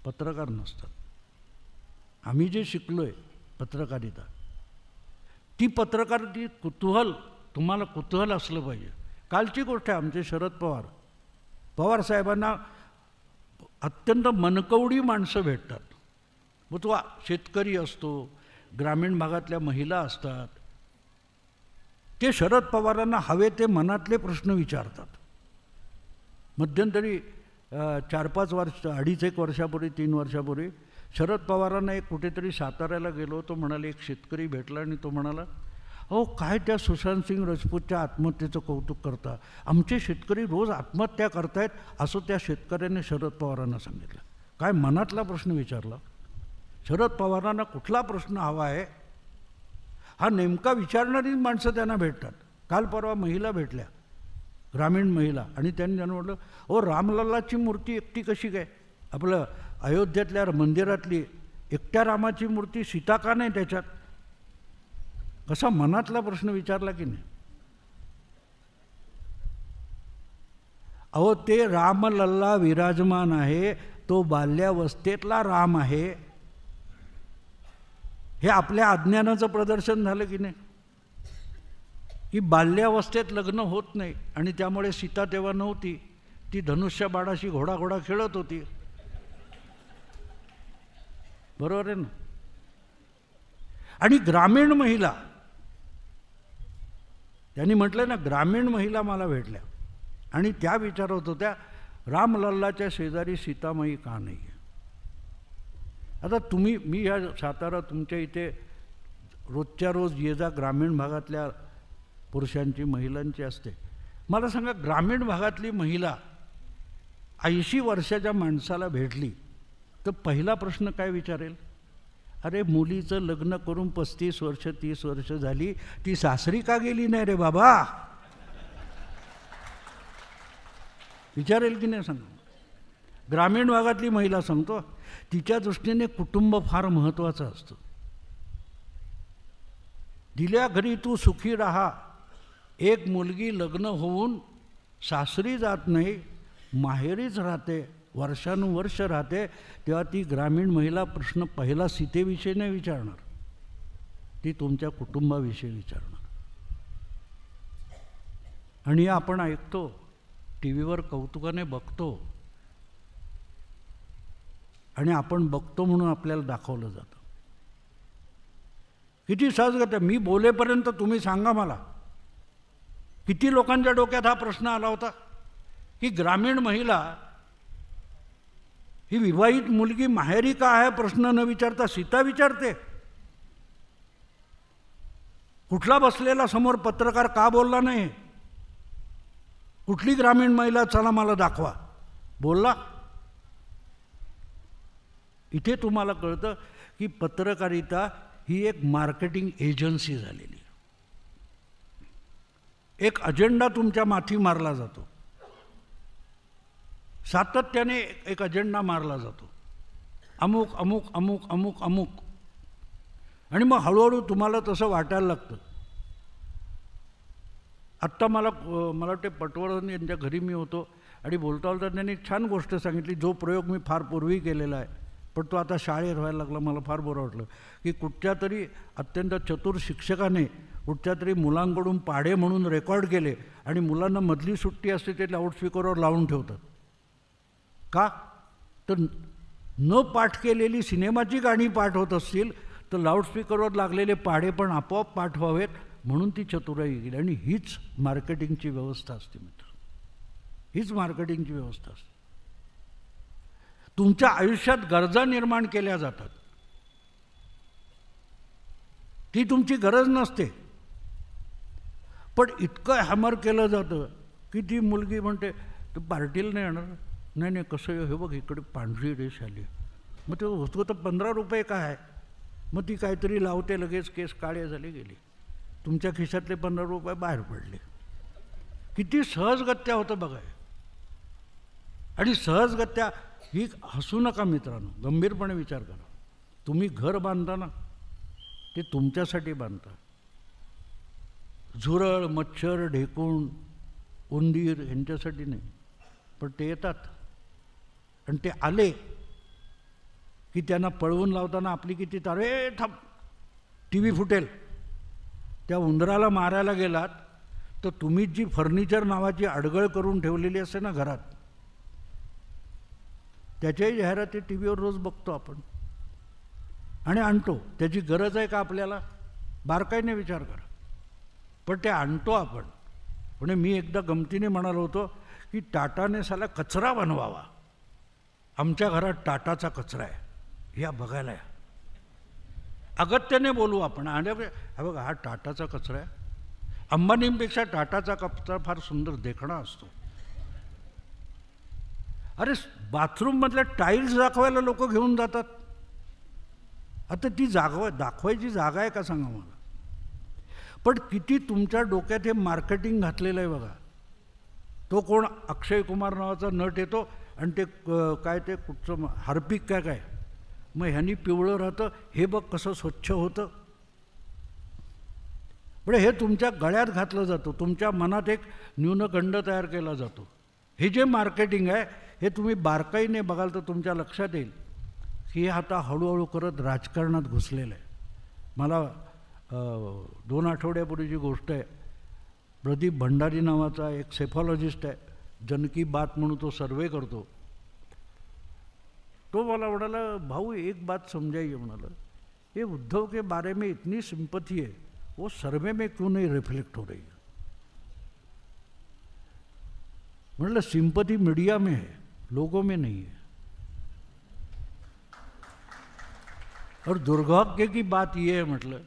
पत्रकार नसतात. आम्ही जे शिकलो आहे पत्रकारिता, ती पत्रकारिता कुतूहल, तुम्हाला कुतूहल असलं पाहिजे. कालची गोष्ट आहे, आमचे शरद पवार साहेबांना अत्यंत मनकवडी माणसं भेटतात. मग तो शेतकरी असतो, ग्रामीण भागातल्या महिला असतात, ते शरद पवारांना हवे ते मनातले प्रश्न विचारतात. मध्यंतरी 4-5 वर्ष, 2.5-1 वर्षापूर्वी, 3 वर्षापूर्वी शरद पवारांना एक कुठेतरी साताऱ्याला गेलो, तो म्हणाले, एक शेतकरी भेटला आणि तो म्हणाला, अहो काय त्या सुशांत सिंग राजपूतच्या आत्महत्येचं कौतुक करता, आमचे शेतकरी रोज आत्महत्या करतायत, असं त्या शेतकऱ्याने शरद पवारांना सांगितलं. काय मनातला प्रश्न विचारला. शरद पवारांना कुठला प्रश्न हवा आहे हा नेमका विचारणारी माणसं त्यांना भेटतात. काल परवा महिला भेटल्या, ग्रामीण महिला, आणि त्यांनी म्हटलं, ओ रामलल्लाची मूर्ती एकटी कशी काय, आपलं अयोध्येतल्या मंदिरातली एकट्या रामाची मूर्ती, सीता का नाही त्याच्यात. कसा मनातला प्रश्न विचारला की नाही. अहो ते रामलल्ला विराजमान आहे, तो बाल्यावस्थेतला राम आहे, हे आपल्या अज्ञानाचं प्रदर्शन झालं की नाही. की बाल्यावस्थेत लग्न होत नाही आणि त्यामुळे सीता तेव्हा नव्हती, ती धनुष्य बाणाशी घोडा खेळत होती. बरोबर आहे ना. आणि ग्रामीण महिला, त्यांनी म्हटलं ना, ग्रामीण महिला मला भेटल्या आणि त्या विचारत होत्या, रामलल्लाच्या शेजारी सीतामाई का नाही आहे. आता तुम्ही, मी ह्या सातारा तुमच्या इथे रोजच्या रोज ये जा ग्रामीण भागातल्या पुरुषांची महिलांची असते. मला सांगा, ग्रामीण भागातली महिला 80 वर्षाच्या माणसाला भेटली तर पहिला प्रश्न काय विचारेल. अरे मुलीचं लग्न करून 35 वर्ष 30 वर्ष झाली, ती सासरी का गेली नाही रे बाबा, विचारेल की नाही सांगा. ग्रामीण भागातली महिला सांगतो, तिच्या दृष्टीने कुटुंब फार महत्त्वाचं असतं. दिल्या घरी तू सुखी राहा. एक मुलगी लग्न होऊन सासरी जात नाही, माहेरीच राहते, वर्षानुवर्ष राहते, तेव्हा ती ग्रामीण महिला प्रश्न पहिला सीतेविषयी नाही विचारणार, ती तुमच्या कुटुंबाविषयी विचारणार. आणि आपण ऐकतो, टी व्हीवर कौतुकाने बघतो, आणि आपण बघतो म्हणून आपल्याला दाखवलं जातं. किती सहजगत आहे. मी बोलेपर्यंत तुम्ही सांगा मला, किती लोकांच्या डोक्यात हा प्रश्न आला होता की ग्रामीण महिला ही विवाहित मुलगी माहेरी का आहे प्रश्न न विचारता सीता विचारते. कुठला बसलेला समोर पत्रकार का बोलला नाही. कुठली ग्रामीण महिला चला मला दाखवा बोलला. इथे तुम्हाला कळतं की पत्रकारिता ही एक मार्केटिंग एजन्सी झालेली. एक अजेंडा तुमच्या माथी मारला जातो, सातत्याने एक अजेंडा मारला जातो, अमुक अमुक अमुक अमुक अमुक, आणि मग हळूहळू तुम्हाला तसं वाटायला लागतं. आत्ता मला वाटते पटवर्धन यांच्या घरी मी होतो आणि बोलता त्यांनी छान गोष्ट सांगितली, जो प्रयोग मी फार पूर्वी केलेला आहे पण तो आता शाळेत व्हायला लागला. मला फार बरं वाटलं की कुठच्या तरी अत्यंत चतुर शिक्षकाने कुठच्या तरी मुलांकडून पाढे म्हणून रेकॉर्ड केले आणि मुलांना मधली सुट्टी असते ते लाऊडस्पीकरवर लावून ठेवतात. का तर न पाठ केलेली सिनेमाची गाणी पाठ होत असतील तर लाऊडस्पीकरवर लागलेले पाढे पण आपोआप पाठ व्हावेत म्हणून ती चतुराई गेली. आणि हीच मार्केटिंगची व्यवस्था असते मित्र, हीच मार्केटिंगची व्यवस्था असते. तुमच्या आयुष्यात गरजा निर्माण केल्या जातात, ती तुमची गरज नसते पण इतकं हॅमर केलं जातं की ती मुलगी म्हणते तू पार्टीला नाही येणार. नाही नाही कसं हे बघ इकडे पांढरी रेष आली, मग ते होतो तर 15 रुपये काय आहे, मग ती काहीतरी लावते, लगेच केस काळे झाले गेले, तुमच्या खिशातले 15 रुपये बाहेर पडले. किती सहजगत्या होतं बघा. आणि सहजगत्या ही हसू नका मित्रांनो, गंभीरपणे विचार करा. तुम्ही घर बांधता ना ते तुमच्यासाठी बांधता. झुरळ मच्छर ढेकूण उंदीर यांच्यासाठी नाही, पण ते येतात आणि ते आले की त्यांना पळवून लावताना आपली किती तारे थांब टी व्ही फुटेल. त्या उंदराला मारायला गेलात तर तुम्ही जी फर्निचर नावाची अडगळ करून ठेवलेली असते ना घरात, त्याच्याही जाहिराती टी व्हीवर रोज बघतो आपण आणि आणतो. त्याची गरज आहे का आपल्याला? बारकाईने विचार करा. पण ते आणतो आपण. म्हणजे मी एकदा गमतीने म्हणालो होतो की टाटाने साला कचरा बनवावा. आमच्या घरात टाटाचा कचरा आहे, या बघायला या. अगत्याने बोलू आपण. आणि हा बघा, हा टाटाचा कचरा आहे. अंबानींपेक्षा टाटाचा कचरा फार सुंदर देखणा असतो. अरे बाथरूममधल्या टाईल्स दाखवायला लोक घेऊन जातात. आता ती दाखवायची जागा आहे का सांगा मला? पण किती तुमच्या डोक्यात हे मार्केटिंग घातलेलं आहे बघा. तो कोण अक्षय कुमार नावाचा नट येतो आणि ते काय ते कुठचं हार्पिक काय मग ह्यांनी पिवळं राहतं, हे बघ कसं स्वच्छ होतं. म्हणजे हे तुमच्या गळ्यात घातलं जातं. तुमच्या मनात एक न्यूनगंड तयार केला जातो. हे जे मार्केटिंग आहे हे तुम्ही बारकाईने बघाल तर तुमच्या लक्षात येईल की हे आता हळूहळू करत राजकारणात घुसलेलं आहे. मला 2 आठवड्यापूर्वीची गोष्ट आहे. प्रदीप भंडारी नावाचा एक सेफॉलॉजिस्ट आहे, जन की बात म्हणून तो सर्वे करतो. तो मला म्हणाला, भाऊ एक बात समजाइए. म्हणाला, ये उद्धव के बारे में इतनी सिंपथी है, वो सर्वे में क्यों नहीं रिफ्लेक्ट हो रही है? मतलब सिंपथी मीडिया में है, लोगों में नहीं है. और दुर्भाग्य की बात ये है, मतलब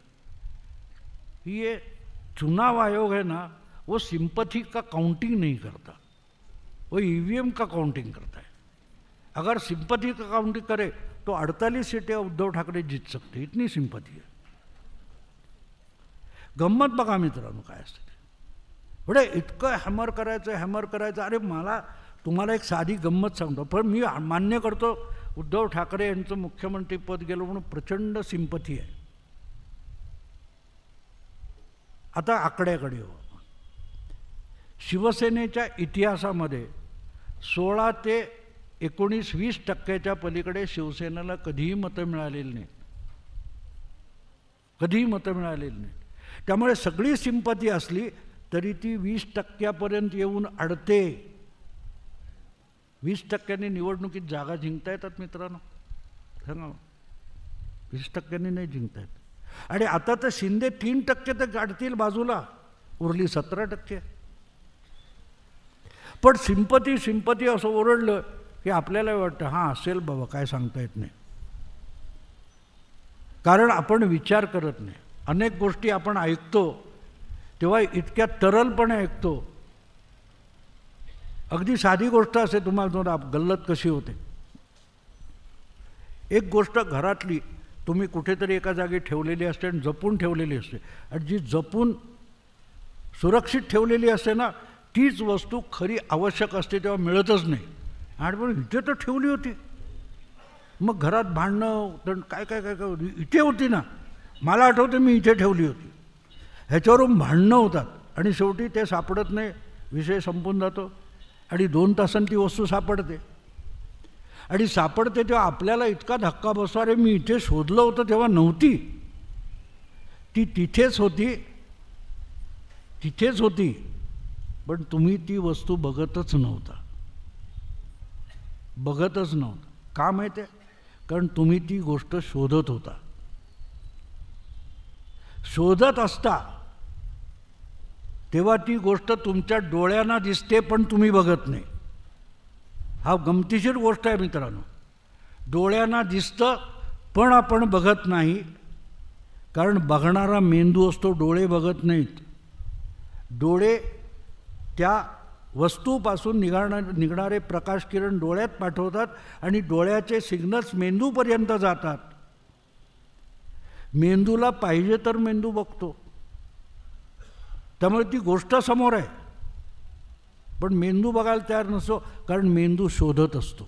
ये चुनाव आयोग है ना, वो सिंपथी का काउंटिंग नहीं करता, वो ईवीएम का काउंटिंग करता है. अगर सिंपथी का काउंटिंग करे तो 48 सीटें उद्धव ठाकरे जीत सकते. इतनी सिंपथी है. गंमत बघा मित्रांनो काय असते. म्हणजे इतकं हॅमर करायचं. अरे मला तुम्हाला एक साधी गंमत सांगतो. पण मी मान्य करतो उद्धव ठाकरे यांचं मुख्यमंत्री पद गेलं म्हणून प्रचंड सिंपथी आहे. आता आकड्याकडे हो. शिवसेनेच्या इतिहासामध्ये 16 ते 19-20% पलीकडे शिवसेनेला कधीही मतं मिळालेली नाहीत. कधीही मतं मिळालेली नाहीत. त्यामुळे सगळी सिंपथी असली तरी ती 20% येऊन अडते. 20% निवडणुकीत जागा जिंकता येतात मित्रांनो? सांगा. 20% नाही जिंकता येत. आणि आता तर शिंदे 3% तर काढतील बाजूला, उरली 17%. पण सिंपथी असं ओरडलं की आपल्याला वाटतं हां असेल बाबा, काय सांगता येत नाही. कारण आपण विचार करत नाही. अनेक गोष्टी आपण ऐकतो तेव्हा इतक्या तरलपणे ऐकतो. अगदी साधी गोष्ट असे, तुम्हाला गल्लत कशी होते. एक गोष्ट घरातली तुम्ही कुठेतरी एका जागी ठेवलेली असते आणि जपून ठेवलेली असते, आणि जी जपून सुरक्षित ठेवलेली असते ना, तीच वस्तू खरी आवश्यक असते तेव्हा मिळतच नाही. आणि पण इथे तर ठेवली होती. मग घरात भांडणं काय इथे होती ना, मला आठवतं मी इथे ठेवली होती. ह्याच्यावरून भांडणं होतात आणि शेवटी ते सापडत नाही, विषय संपून जातो आणि 2 तासांनी ती वस्तू सापडते. आणि सापडते तेव्हा आपल्याला इतका धक्का बसतो, अरे मी इथे शोधलं होतं तेव्हा नव्हती, ती तिथेच होती. पण तुम्ही ती वस्तू बघतच नव्हता. का माहिती आहे? कारण तुम्ही ती गोष्ट शोधत होता. शोधत असता तेव्हा ती गोष्ट तुमच्या डोळ्यांना दिसते पण तुम्ही बघत नाही. हा गमतीशीर गोष्ट आहे मित्रांनो. डोळ्यांना दिसतं पण आपण बघत नाही, कारण बघणारा मेंदू असतो, डोळे बघत नाहीत. डोळे त्या वस्तूपासून निघणारे प्रकाश किरण डोळ्यात पाठवतात आणि डोळ्याचे सिग्नल्स मेंदूपर्यंत जातात. मेंदूला पाहिजे तर मेंदू बघतो, त्यामुळे ती गोष्ट समोर आहे, पण मेंदू बघायला तयार नसतो, कारण मेंदू शोधत असतो.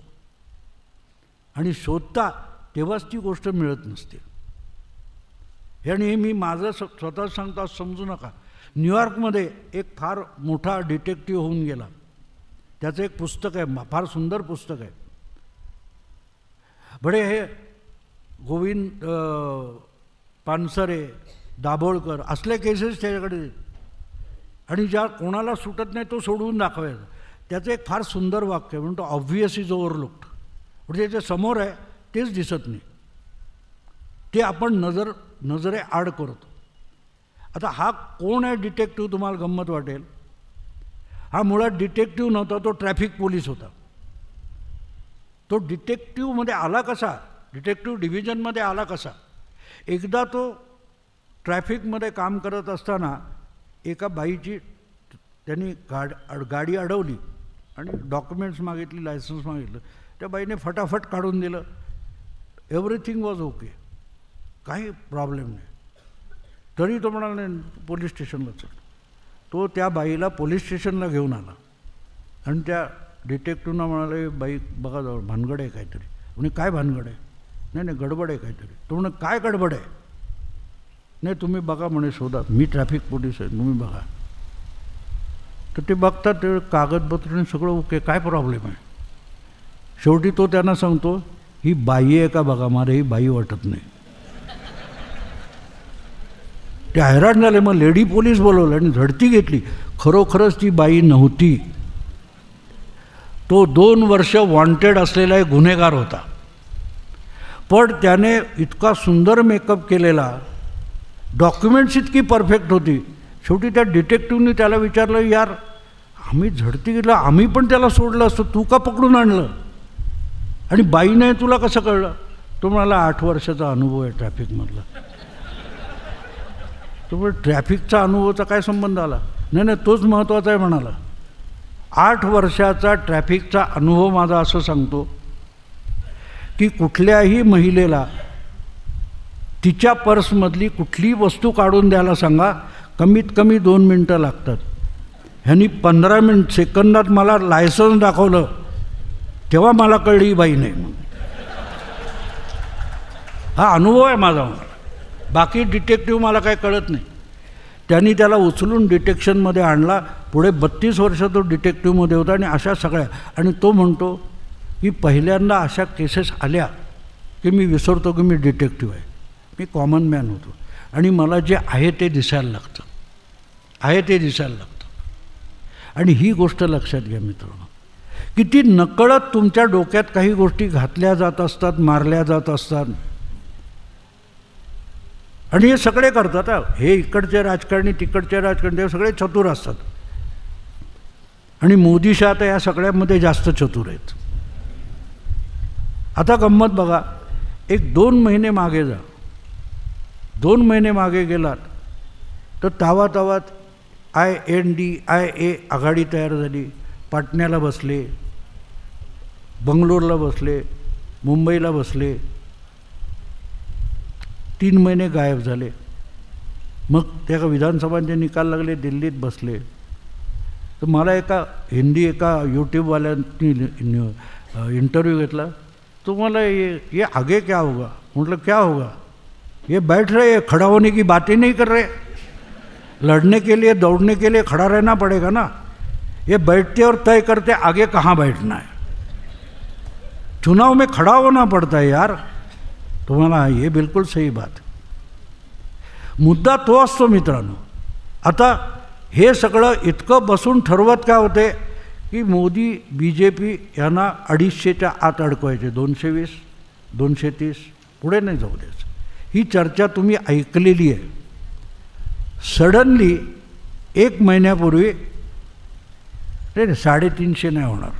आणि शोधता तेव्हाच ती गोष्ट मिळत नसते. आणि हे मी माझं स्वतः सांगतो, समजू नका. न्यूयॉर्कमध्ये एक फार मोठा डिटेक्टिव्ह होऊन गेला. त्याचं एक पुस्तक आहे, फार सुंदर पुस्तक आहे. बडे हे गोविंद पानसरे, दाभोळकर असले केसेस त्याच्याकडे, आणि ज्या कोणाला सुटत नाही तो सोडवून दाखवायचा. त्याचं एक फार सुंदर वाक्य म्हणतो, ऑब्व्हियस इज ओव्हरलुक्ड. म्हणजे जे समोर आहे तेच दिसत नाही, ते आपण नजरे आड करतो. आता हा कोण आहे डिटेक्टिव्ह तुम्हाला गंमत वाटेल. हा मुळात डिटेक्टिव्ह नव्हता, तो ट्रॅफिक पोलीस होता. तो डिटेक्टिव्हमध्ये आला कसा, डिटेक्टिव्ह डिव्हिजनमध्ये आला कसा. एकदा तो ट्रॅफिकमध्ये काम करत असताना एका बाईची त्यांनी गाडी अडवली आणि डॉक्युमेंट्स मागितली, लायसन्स मागितलं. त्या बाईने फटाफट काढून दिलं. एव्हरीथिंग वॉज ओके, काही प्रॉब्लेम नाही. तरी तो म्हणाला नाही पोलीस स्टेशनला चल. तो त्या बाईला पोलीस स्टेशनला घेऊन आला आणि त्या डिटेक्टिव्हना म्हणाले, बाई बघा जाऊ भानगड आहे काहीतरी. म्हणे काय भानगड आहे. नाही गडबड आहे काहीतरी. तो म्हणे काय गडबड आहे. नाही तुम्ही बघा म्हणे, शोधा, मी ट्रॅफिक पोलीस आहे, तुम्ही बघा. तर ते बघतात, ते कागदपत्र सगळं ओके, काय प्रॉब्लेम आहे. शेवटी तो त्यांना सांगतो, ही बाई आहे का बघा. मला ही बाई वाटत नाही. ते हैराण झाले. मग लेडी पोलीस बोलवलं आणि झडती घेतली. खरोखरच ती बाई नव्हती. तो 2 वर्ष वॉन्टेड असलेला एक गुन्हेगार होता. पण त्याने इतका सुंदर मेकअप केलेला, डॉक्युमेंट्स इतकी परफेक्ट होती. शेवटी त्या डिटेक्टिव्हनी त्याला विचारलं, यार आम्ही झडती घेतलं, आम्ही पण त्याला सोडलं असतं, तू का पकडून आणलं आणि बाई नाही तुला कसं कळलं. तो म्हणाला 8 वर्षाचा अनुभव आहे ट्रॅफिकमधला. तो म्हणजे ट्रॅफिकचा अनुभवाचा काय संबंध आला. नाही तोच महत्त्वाचा आहे म्हणाला. 8 वर्षाचा ट्रॅफिकचा अनुभव माझा असं सांगतो की कुठल्याही महिलेला तिच्या पर्समधली कुठलीही वस्तू काढून द्यायला सांगा, कमीत कमी 2 मिनटं लागतात. ह्यांनी 15 सेकंदात मला लायसन्स दाखवलं, तेव्हा मला कळली ही बाई नाही म्हणून. हा अनुभव आहे माझा. बाकी डिटेक्टिव्ह मला काही कळत नाही. त्यांनी त्याला उचलून डिटेक्शनमध्ये आणला. पुढे 32 वर्ष तो डिटेक्टिव्हमध्ये होता आणि अशा सगळ्या. आणि तो म्हणतो की पहिल्यांदा अशा केसेस आल्या की मी विसरतो की मी डिटेक्टिव्ह आहे. मी कॉमन मॅन होतो आणि मला जे आहे ते दिसायला लागतं, आहे ते दिसायला लागतं. आणि ही गोष्ट लक्षात घ्या मित्रांनो, किती नकळत तुमच्या डोक्यात काही गोष्टी घातल्या जात असतात, मारल्या जात असतात. आणि हे सगळे करतात. हे इकडचे राजकारणी, तिकडचे राजकारणी, ते सगळे चतुर असतात. आणि मोदी शाह तर या सगळ्यामध्ये जास्त चतुर आहेत. आता गंमत बघा, एक 2 महिने मागे जा, 2 महिने मागे गेलात तर तावातावात INDIA आघाडी तयार झाली. पाटण्याला बसले, बंगलोरला बसले, मुंबईला बसले. 3 महिने गायब झाले. मग त्या विधानसभांचे निकाल लागले, दिल्लीत बसले. तर मला एका यूट्यूबवाल्यांनी इंटरव्ह्यू घेतला. तो मला ये आगे क्या होगा. म्हटलं क्या होगा. ये बैठ रहे, खड़ा होने की बातें नहीं कर रहे. लड़ने के लिए, दौड़ने के लिए खड़ा रहना पड़ेगा ना. ये बैठते और तय करते आगे कहाँ बैठना है. चुनाव में खड़ा होना पड़ता है यार. तुम्हाला ये बिलकुल सही बात. मुद्दा तो असतो मित्रांनो. आता हे सगळं इतकं बसून ठरवत काय होते की मोदी BJP यांना 250च्या आत अडकवायचे. 220, 230, पुढे नाही जाऊ द्यायचं. ही चर्चा तुम्ही ऐकलेली आहे. सडनली 1 महिन्यापूर्वी नाही 350 नाही होणार.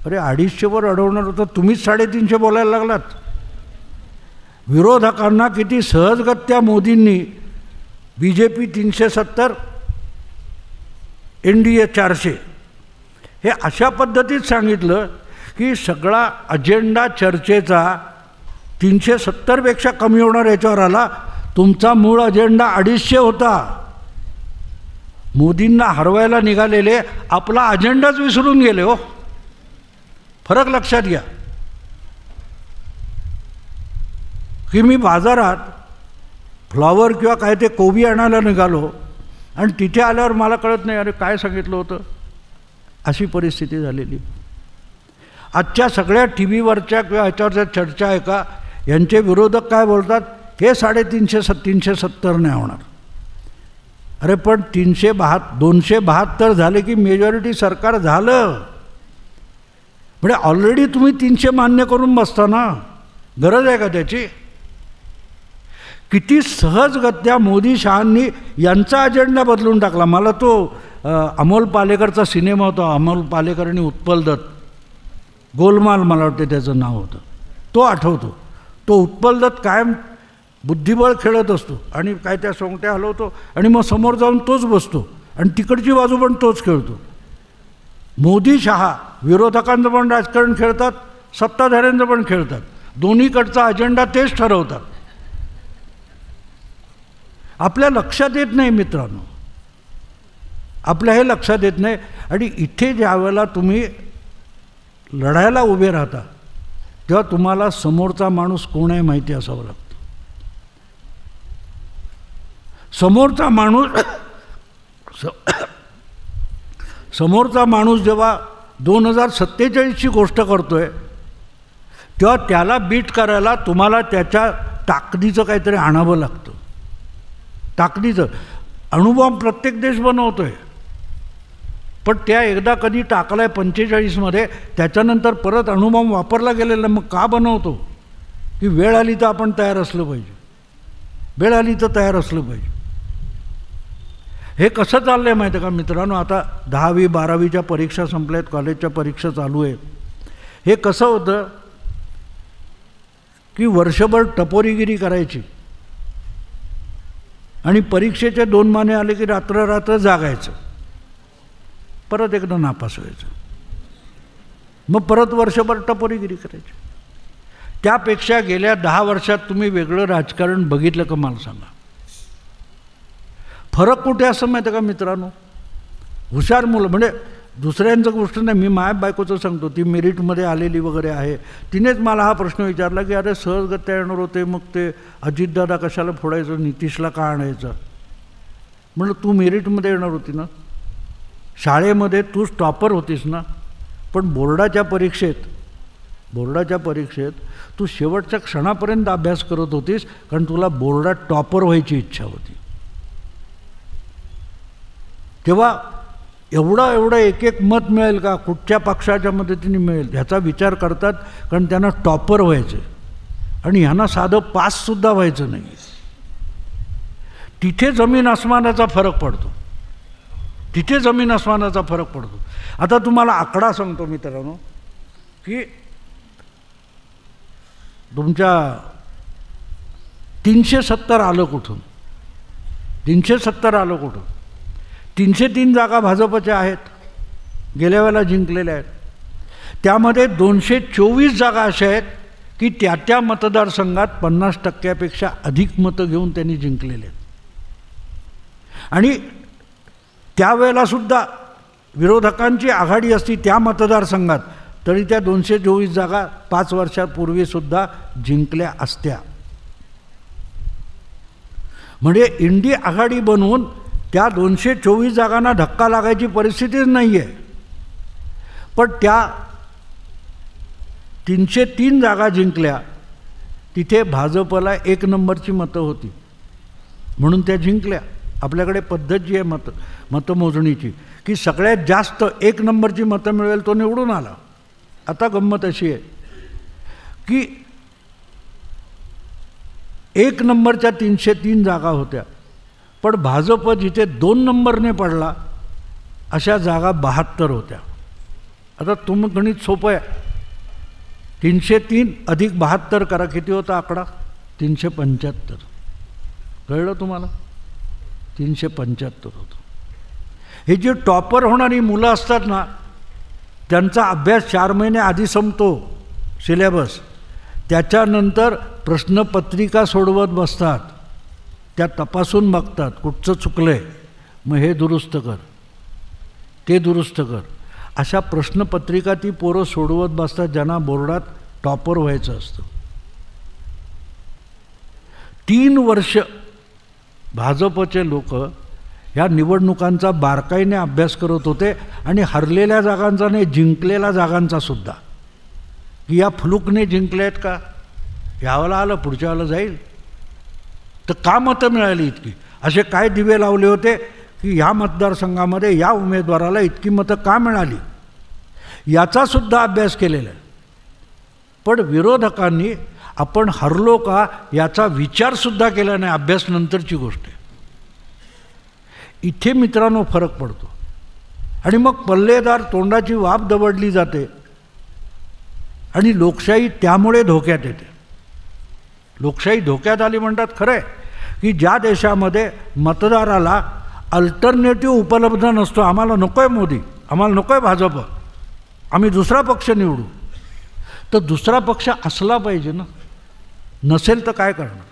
अरे 250वर अडवणार होतं, तुम्हीच 350 बोलायला लागलात. विरोधकांना किती सहजगत्या मोदींनी BJP 370, NDA 400 हे अशा पद्धतीत सांगितलं की सगळा अजेंडा चर्चेचा 370पेक्षा कमी होणार याच्यावर आला. तुमचा मूळ अजेंडा 250 होता. मोदींना हरवायला निघालेले आपला अजेंडाच विसरून गेले हो. फरक लक्षात घ्या की मी बाजारात फ्लॉवर किंवा काय ते कोबी आणायला निघालो आणि तिथे आल्यावर मला कळत नाही अरे काय सांगितलं होतं. अशी परिस्थिती झालेली. आजच्या सगळ्या TV वरच्या किंवा ह्याच्यावरच्या चर्चा आहे का, यांचे विरोधक काय बोलतात, हे 370 नाही होणार. अरे पण 272 झाले की मेजॉरिटी सरकार झालं. म्हणजे ऑलरेडी तुम्ही 300 मान्य करून बसता ना, गरज आहे का त्याची? किती सहजगत्या मोदी शहांनी यांचा अजेंडा बदलून टाकला. मला तो अमोल पालेकरचा सिनेमा होता, अमोल पालेकर आणि उत्पल दत्त, गोलमाल मला वाटते त्याचं नाव होतं, तो आठवतो. तो उत्पल दत्त कायम बुद्धिबळ खेळत असतो आणि काय त्या सोंगट्या हलवतो आणि मग समोर जाऊन तोच बसतो आणि तिकडची बाजू पण तोच खेळतो. मोदी शहा विरोधकांचं पण राजकारण खेळतात, सत्ताधाऱ्यांचं पण खेळतात, दोन्हीकडचा अजेंडा तेच ठरवतात. आपल्या लक्षात येत नाही मित्रांनो, आपल्या हे लक्षात येत नाही. आणि इथे ज्या वेळेला तुम्ही लढायला उभे राहता तेव्हा तुम्हाला समोरचा माणूस कोण आहे माहिती असावं लागतं. समोरचा माणूस जेव्हा 2047ची गोष्ट करतोय तेव्हा त्याला बीट करायला तुम्हाला त्याच्या ताकदीचं काहीतरी आणावं लागतं. ताकदीचं अणुबॉम्ब प्रत्येक देश बनवतोय, पण त्या एकदा कधी टाकलाय 45मध्ये, त्याच्यानंतर परत अणुबॉम्ब वापरला गेलेला. मग का बनवतो? की वेळ आली तर आपण तयार असलं पाहिजे, वेळ आली तर तयार असलं पाहिजे. हे कसं चाललं आहे माहिती आहे का मित्रांनो? आता 10वी 12वीच्या परीक्षा संपल्या आहेत, कॉलेजच्या परीक्षा चालू आहेत. हे कसं होतं की वर्षभर टपोरीगिरी करायची आणि परीक्षेचे 2 महिने आले की रात्र रात्र जागायचं, परत एकदा नापास व्हायचं, मग परत वर्षभर टपोरीगिरी करायची. त्यापेक्षा गेल्या 10 वर्षात तुम्ही वेगळं राजकारण बघितलं का मला सांगा? फरक कुठे असं माहिती आहे का मित्रांनो? हुशार मुलं, म्हणजे दुसऱ्यांचं गोष्ट नाही, मी माझ्या बायकोचं सांगतो, ती मेरिटमध्ये आलेली वगैरे आहे. तिनेच मला हा प्रश्न विचारला की अरे सहजगत्या येणार होते, मग ते अजितदादा कशाला फोडायचं, नितीशला का आणायचं? म्हणलं तू मेरिटमध्ये येणार होती ना, शाळेमध्ये तूच टॉपर होतीस ना, पण बोर्डाच्या परीक्षेत तू शेवटच्या क्षणापर्यंत अभ्यास करत होतीस कारण तुला बोर्डात टॉपर व्हायची इच्छा होती. तेव्हा एवढं एक मत मिळेल का, कुठच्या पक्षाच्या मदतीने मिळेल ह्याचा विचार करतात, कारण त्यांना टॉपर व्हायचं आणि ह्यांना साधं पाससुद्धा व्हायचं नाही. तिथे जमीन आसमानाचा फरक पडतो, तिथे जमीन आसमानाचा फरक पडतो. आता तुम्हाला आकडा सांगतो मित्रांनो की तुमच्या 370 आलं कुठून? 370 आलं कुठून? 303 जागा भाजपच्या आहेत, गेल्या वेळेला जिंकलेल्या आहेत. त्यामध्ये 224 जागा अशा आहेत की त्या मतदारसंघात 50% अधिक मतं घेऊन त्यांनी जिंकलेले आहेत. आणि त्यावेळेला सुद्धा विरोधकांची आघाडी असती त्या मतदारसंघात, तरी त्या 224 जागा 5 वर्षापूर्वीसुद्धा जिंकल्या असत्या. म्हणजे इंडी आघाडी बनवून त्या 224 जागांना धक्का लागायची परिस्थितीच नाही आहे. पण त्या 303 जागा जिंकल्या, तिथे भाजपला 1 नंबरची मतं होती म्हणून त्या जिंकल्या. आपल्याकडे पद्धत जी आहे मतमोजणीची की सगळ्यात जास्त 1 नंबरची मतं मिळेल तो निवडून आला. आता गंमत अशी आहे की 1 नंबरच्या 303 जागा होत्या, पण भाजप जिथे 2 नंबरने पडला अशा जागा 72 होत्या. आता गणित सोपं आहे, 303 अधिक 72 करा, किती होता आकडा? 375. कळलं तुम्हाला? 375 होतं. हे जे टॉपर होणारी मुलं असतात ना, त्यांचा अभ्यास 4 महिने आधी संपतो सिलेबस, त्याच्यानंतर प्रश्नपत्रिका सोडवत बसतात, त्या तपासून बघतात कुठचं चुकलं आहे, मग हे दुरुस्त कर, ते दुरुस्त कर. अशा प्रश्नपत्रिका ती पोरं सोडवत बसतात ज्यांना बोर्डात टॉपर व्हायचं असतं. 3 वर्ष भाजपचे लोक ह्या निवडणुकांचा बारकाईने अभ्यास करत होते आणि हरलेल्या जागांचा नाही, जिंकलेल्या जागांचा सुद्धा, की या फ्लुकने जिंकल्या आहेत का, ह्यावेळेला आलं, पुढच्या वेळेला जाईल. तर का मतं मिळाली इतकी? असे काय दिवे लावले होते की ह्या मतदारसंघामध्ये या उमेदवाराला इतकी मतं का मिळाली, याचासुद्धा अभ्यास केलेला आहे. पण विरोधकांनी आपण हरलो का याचा विचारसुद्धा केला नाही. अभ्यास नंतरची गोष्ट आहे. इथे मित्रांनो फरक पडतो. आणि मग पल्लेदार तोंडाची वाफ दवडली जाते आणि लोकशाही त्यामुळे धोक्यात येते. लोकशाही धोक्यात आली म्हणतात खरं आहे की ज्या देशामध्ये मतदाराला अल्टरनेटिव्ह उपलब्ध नसतो, आम्हाला नको आहे मोदी, आम्हाला नको आहे भाजप, आम्ही दुसरा पक्ष निवडू, तर दुसरा पक्ष असला पाहिजे ना. नसेल तर काय करणार?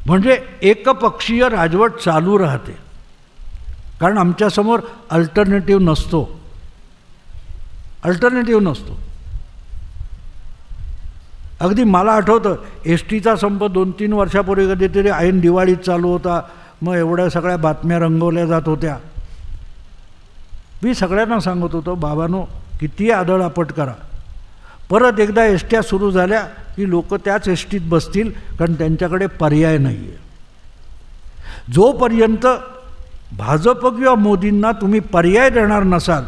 म्हणजे एकपक्षीय राजवट चालू राहते, कारण आमच्यासमोर अल्टरनेटिव्ह नसतो. अगदी मला आठवतं एस टीचा संप 2-3 वर्षापूर्वी कधीतरी ऐन दिवाळीत चालू होता. मग एवढ्या सगळ्या बातम्या रंगवल्या जात होत्या. मी सगळ्यांना सांगत होतो, बाबांनो किती आदळआपट करा, परत एकदा एस ट्या सुरू झाल्या की लोक त्याच एस टीत बसतील, कारण त्यांच्याकडे पर्याय नाही आहे. जोपर्यंत भाजप किंवा मोदींना तुम्ही पर्याय देणार नसाल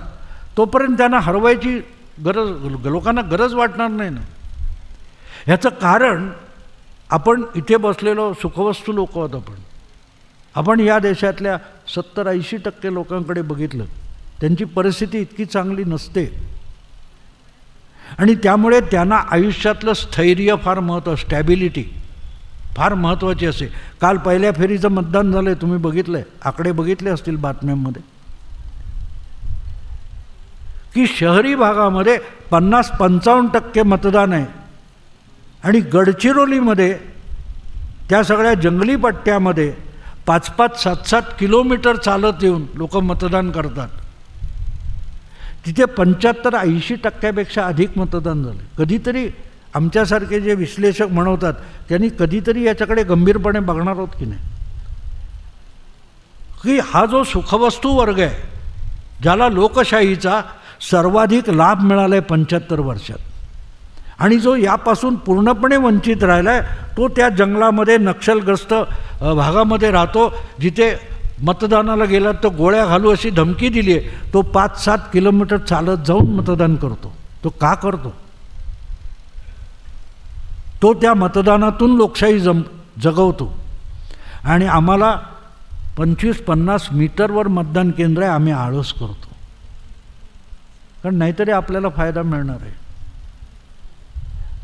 तोपर्यंत त्यांना हरवायची लोकांना गरज वाटणार नाही ना. ह्याचं कारण आपण इथे बसलेलो सुखवस्तू लोक आहोत. आपण या देशातल्या 70-80% लोकांकडे बघितलं, त्यांची परिस्थिती इतकी चांगली नसते आणि त्यामुळे त्यांना आयुष्यातलं स्थैर्य फार स्टॅबिलिटी फार महत्त्वाची असते. काल पहिल्या फेरीचं मतदान झालं आहे, तुम्ही बघितलं आहे, आकडे बघितले असतील बातम्यांमध्ये, की शहरी भागामध्ये 50-55% मतदान आहे आणि गडचिरोलीमध्ये त्या सगळ्या जंगली पट्ट्यामध्ये 5-5, 7-7 किलोमीटर चालत येऊन लोक मतदान करतात. तिथे 75-80% अधिक मतदान झालं. कधीतरी आमच्यासारखे जे विश्लेषक म्हणवतात त्यांनी कधीतरी याच्याकडे गंभीरपणे बघणार आहोत की नाही, की हा जो सुखवस्तू वर्ग आहे ज्याला लोकशाहीचा सर्वाधिक लाभ मिळाला आहे 75 वर्षात, आणि जो यापासून पूर्णपणे वंचित राहिला आहे, तो त्या जंगलामध्ये नक्षलग्रस्त भागामध्ये राहतो, जिथे मतदानाला गेला तर गोळ्या घालू अशी धमकी दिली आहे. तो 5-7 किलोमीटर चालत जाऊन मतदान करतो. तो का करतो? तो त्या मतदानातून लोकशाही जगवतो. आणि आम्हाला 25-50 मीटरवर मतदान केंद्र आहे, आम्ही आळस करतो, कारण नाहीतरी आपल्याला फायदा मिळणार आहे.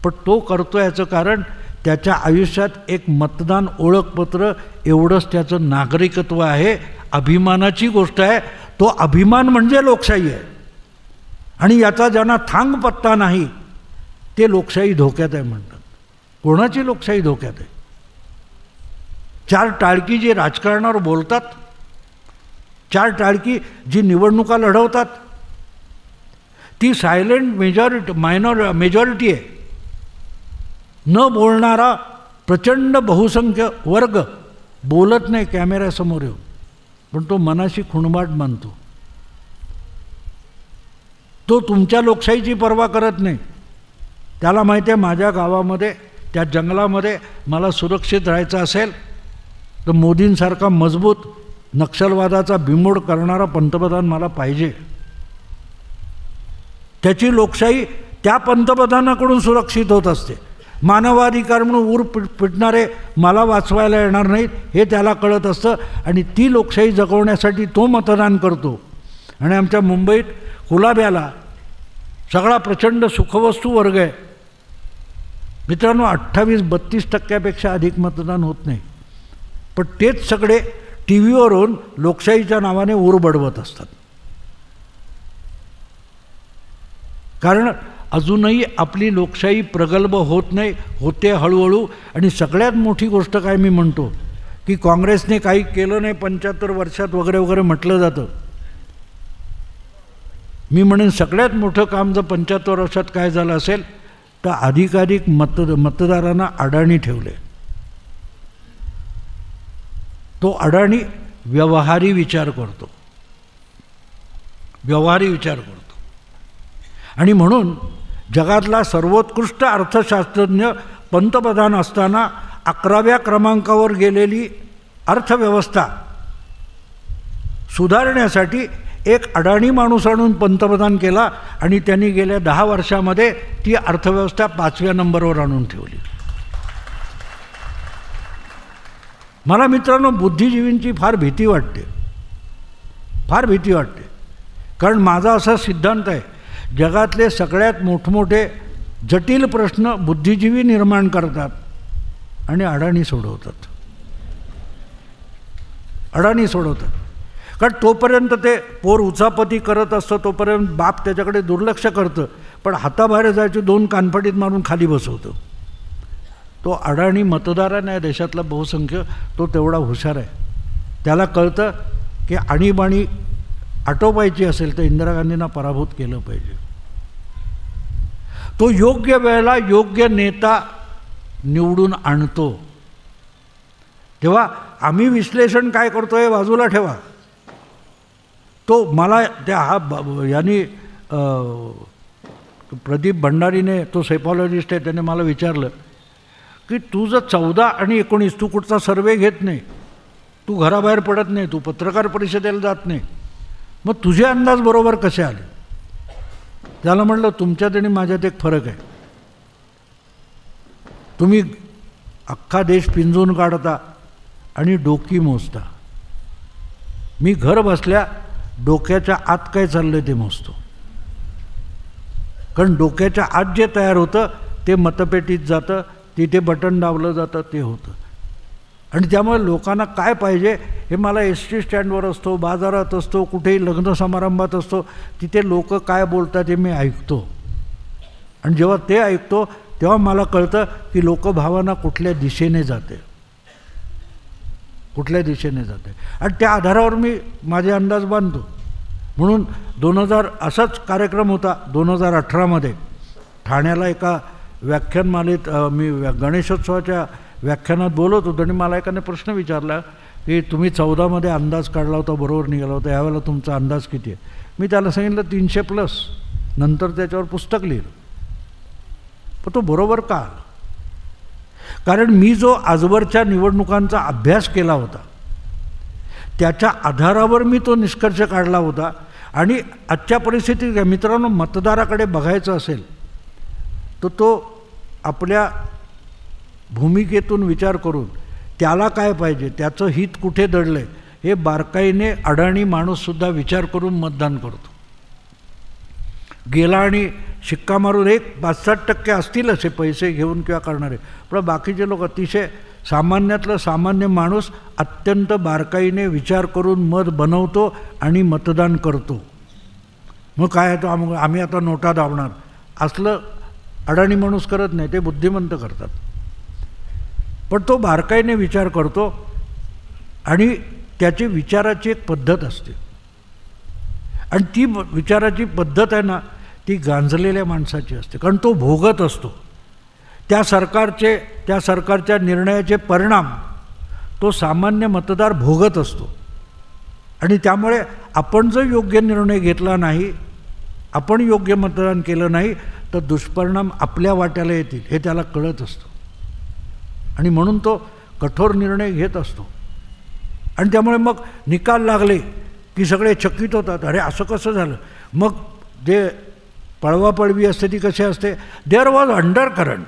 पण तो करतो याचं कारण त्याच्या आयुष्यात एक मतदान ओळखपत्र एवढंच त्याचं नागरिकत्व आहे. अभिमानाची गोष्ट आहे. तो अभिमान म्हणजे लोकशाही आहे. आणि याचा ज्यांना थांग पत्ता नाही ते लोकशाही धोक्यात आहे म्हणतात. कोणाची लोकशाही धोक्यात आहे? 4 टाळकी जे राजकारणावर बोलतात, 4 टाळकी जी निवडणुका लढवतात, ती सायलेंट मेजॉरिटी आहे. न बोलणारा प्रचंड बहुसंख्य वर्ग बोलत नाही कॅमेऱ्यासमोर येऊन, पण तो मनाशी खुणबाट मानतो. तो तुमच्या लोकशाहीची पर्वा करत नाही. त्याला माहिती आहे माझ्या गावामध्ये त्या जंगलामध्ये मला सुरक्षित राहायचं असेल तर मोदींसारखा मजबूत नक्षलवादाचा बिमोड करणारा पंतप्रधान मला पाहिजे. त्याची लोकशाही त्या पंतप्रधानाकडून सुरक्षित होत असते. मानवाधिकार म्हणून ऊर पिटणारे मला वाचवायला येणार नाहीत हे त्याला कळत असतं, आणि ती लोकशाही जगवण्यासाठी तो मतदान करतो. आणि आमच्या मुंबईत कुलाब्याला सगळा प्रचंड सुखवस्तू वर्ग आहे मित्रांनो. 28-32% अधिक मतदान होत नाही, पण तेच सगळे टी व्हीवरून लोकशाहीच्या नावाने ऊर बडवत असतात. कारण अजूनही आपली लोकशाही प्रगल्भ होत नाही, होते हळूहळू. आणि सगळ्यात मोठी गोष्ट काय मी म्हणतो की काँग्रेसने काही केलं नाही 75 वर्षात वगैरे वगैरे म्हटलं जातं. मी म्हणेन सगळ्यात मोठं काम जर 75 वर्षात काय झालं असेल तर अधिकाधिक मतदारांना अडाणी ठेवले. तो अडाणी व्यवहारी विचार करतो, आणि म्हणून जगातला सर्वोत्कृष्ट अर्थशास्त्रज्ञ पंतप्रधान असताना 11व्या क्रमांकावर गेलेली अर्थव्यवस्था सुधारण्यासाठी एक अडाणी माणूस आणून पंतप्रधान केला आणि त्यांनी गेल्या 10 वर्षामध्ये ती अर्थव्यवस्था 5व्या नंबरवर आणून ठेवली. मला मित्रांनो बुद्धिजीवींची फार भीती वाटते, फार भीती वाटते. कारण माझा असा सिद्धांत आहे, जगातले सगळ्यात मोठमोठे जटिल प्रश्न बुद्धिजीवी निर्माण करतात आणि अडाणी सोडवतात. अडाणी सोडवतात. कारण तोपर्यंत ते पोर उचापती करत असतं तोपर्यंत बाप त्याच्याकडे दुर्लक्ष करतं, पण हाताबाहेर जायची 2 कानफडीत मारून खाली बसवतो. तो अडाणी मतदाराने या देशातला बहुसंख्य तो तेवढा हुशार आहे. त्याला कळतं की आणीबाणी आटोपायची असेल तर इंदिरा गांधींना पराभूत केलं पाहिजे. तो योग्य वेळेला योग्य नेता निवडून आणतो. तेव्हा आम्ही विश्लेषण काय करतो हे बाजूला ठेवा. तो मला त्या यांनी प्रदीप भंडारीने, तो सायकॉलॉजिस्ट आहे, त्याने मला विचारलं की तू जर 14 आणि 19 तू कुठचा सर्वे घेत नाही, तू घराबाहेर पडत नाही, तू पत्रकार परिषदेला जात नाही, मग तुझे अंदाज बरोबर कसे आले? त्याला म्हटलं तुमच्यात आणि माझ्यात एक फरक आहे. तुम्ही अख्खा देश पिंजून काढता आणि डोकी मोजता. मी घर बसल्या डोक्याच्या आत काय चाललंय ते मोजतो. कारण डोक्याच्या आत जे तयार होतं ते मतपेटीत जातं, तिथे बटन दाबलं जातं, ते होतं. आणि त्यामुळे लोकांना काय पाहिजे हे मला एसटी स्टँडवर असतो, बाजारात असतो, कुठेही लग्न समारंभात असतो, तिथे लोक काय बोलतात हे मी ऐकतो. आणि जेव्हा ते ऐकतो तेव्हा मला कळतं की लोकभावना कुठल्या दिशेने जाते, कुठल्या दिशेने जाते. आणि त्या आधारावर मी माझे अंदाज बांधतो. म्हणून 2000 असाच कार्यक्रम होता 2018मध्ये ठाण्याला एका व्याख्यानमालेत मी गणेशोत्सवाच्या व्याख्यानात बोलत होतो आणि मला एकाने प्रश्न विचारला की तुम्ही 14मध्ये अंदाज काढला होता, बरोबर निघाला होता, यावेळेला तुमचा अंदाज किती आहे? मी त्याला सांगितलं 300+. नंतर त्याच्यावर पुस्तक लिहिलं. पण तो बरोबर का आला? कारण मी जो आजवरच्या निवडणुकांचा अभ्यास केला होता त्याच्या आधारावर मी तो निष्कर्ष काढला होता. आणि आजच्या परिस्थितीत मित्रांनो मतदाराकडे बघायचं असेल तर तो आपल्या भूमिकेतून विचार करून त्याला काय पाहिजे, त्याचं हित कुठे दडलं आहे हे बारकाईने अडाणी माणूससुद्धा विचार करून मतदान करतो. गेला आणि शिक्का मारून 5-7% असतील असे पैसे घेऊन किंवा करणारे, पण बाकीचे लोक अतिशय सामान्यातलं सामान्य माणूस अत्यंत बारकाईने विचार करून मत बनवतो आणि मतदान करतो. मग काय तो आम्ही आता नोटा दाबणार असलं अडाणी माणूस करत नाही, ते बुद्धिमंत करतात. पण तो बारकाईने विचार करतो आणि त्याची विचाराची एक पद्धत असते. आणि ती विचाराची पद्धत आहे ना ती गांजलेल्या माणसाची असते. कारण तो भोगत असतो त्या सरकारच्या निर्णयाचे परिणाम तो सामान्य मतदार भोगत असतो. आणि त्यामुळे आपण जर योग्य निर्णय घेतला नाही, आपण योग्य मतदान केलं नाही तर दुष्परिणाम आपल्या वाट्याला येतील हे त्याला कळत असतं. आणि म्हणून तो कठोर निर्णय घेत असतो. आणि त्यामुळे मग निकाल लागले की सगळे चकित होतात, अरे असं कसं झालं. मग जे पळवापळवी असते ती कशी असते, देअर वॉज अंडर करंट.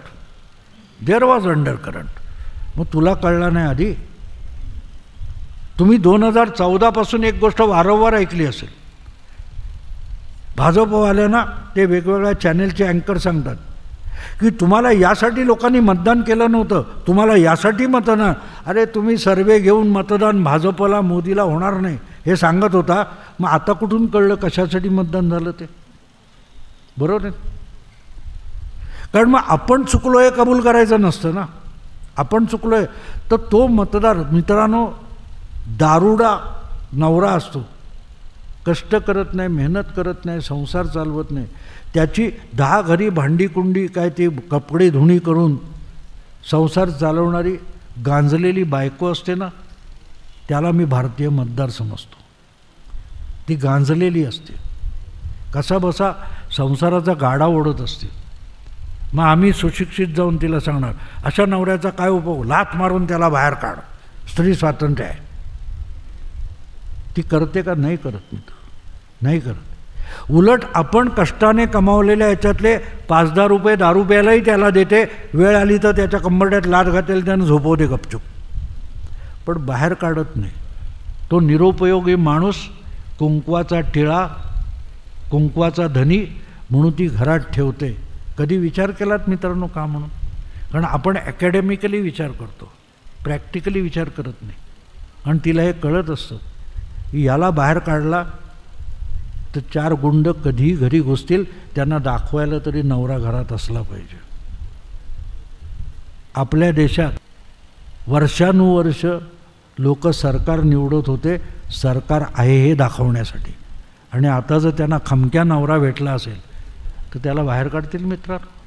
मग तुला कळला नाही आधी. तुम्ही 2014पासून एक गोष्ट वारंवार ऐकली असेल, भाजपवाल्यांना ते वेगवेगळ्या चॅनेलचे अँकर सांगतात की तुम्हाला यासाठी लोकांनी मतदान केलं नव्हतं, तुम्हाला यासाठी मतदान. अरे तुम्ही सर्वे घेऊन मतदान भाजपला मोदीला होणार नाही हे सांगत होता, मग आता कुठून कळलं कशासाठी मतदान झालं ते? बरोबर आहे. कारण मग आपण चुकलो हे कबूल करायचं नसतं ना. आपण चुकलो आहे तर तो मतदार मित्रांनो दारुडा नवरा असतो, कष्ट करत नाही, मेहनत करत नाही, संसार चालवत नाही, त्याची 10 घरी भांडीकुंडी काय ती कपडे धुणी करून संसार चालवणारी गांजलेली बायको असते ना, त्याला मी भारतीय मतदार समजतो. ती गांजलेली असते, कसा बसा संसाराचा गाडा ओढत असते. मग आम्ही सुशिक्षित जाऊन तिला सांगणार, अशा नवऱ्याचा काय उपयोग, लाथ मारून त्याला बाहेर काढ, स्त्री स्वातंत्र्य आहे. ती करते का? नाही करत. नाही करत. उलट आपण कष्टाने कमावलेल्या याच्यातले 5-10 रुपये दारू प्यायलाही त्याला देते, वेळ आली तर त्याच्या कंबरड्यात लाथ घातेल, त्यानं झोपवते गपचूप, पण बाहेर काढत नाही. तो निरुपयोगी माणूस, कुंकवाचा टिळा, कुंकवाचा धनी म्हणून ती घरात ठेवते. कधी विचार केलात मित्रांनो का म्हणून? कारण आपण ॲकॅडमिकली विचार करतो, प्रॅक्टिकली विचार करत नाही. आणि तिला हे कळत असतं की याला बाहेर काढला तर 4 गुंड कधीही घरी घुसतील, त्यांना दाखवायला तरी नवरा घरात असला पाहिजे. आपल्या देशात वर्षानुवर्ष लोक सरकार निवडत होते, सरकार आहे हे दाखवण्यासाठी. आणि आता जर त्यांना खमक्या नवरा भेटला असेल तर त्याला बाहेर काढतील मित्रांनो.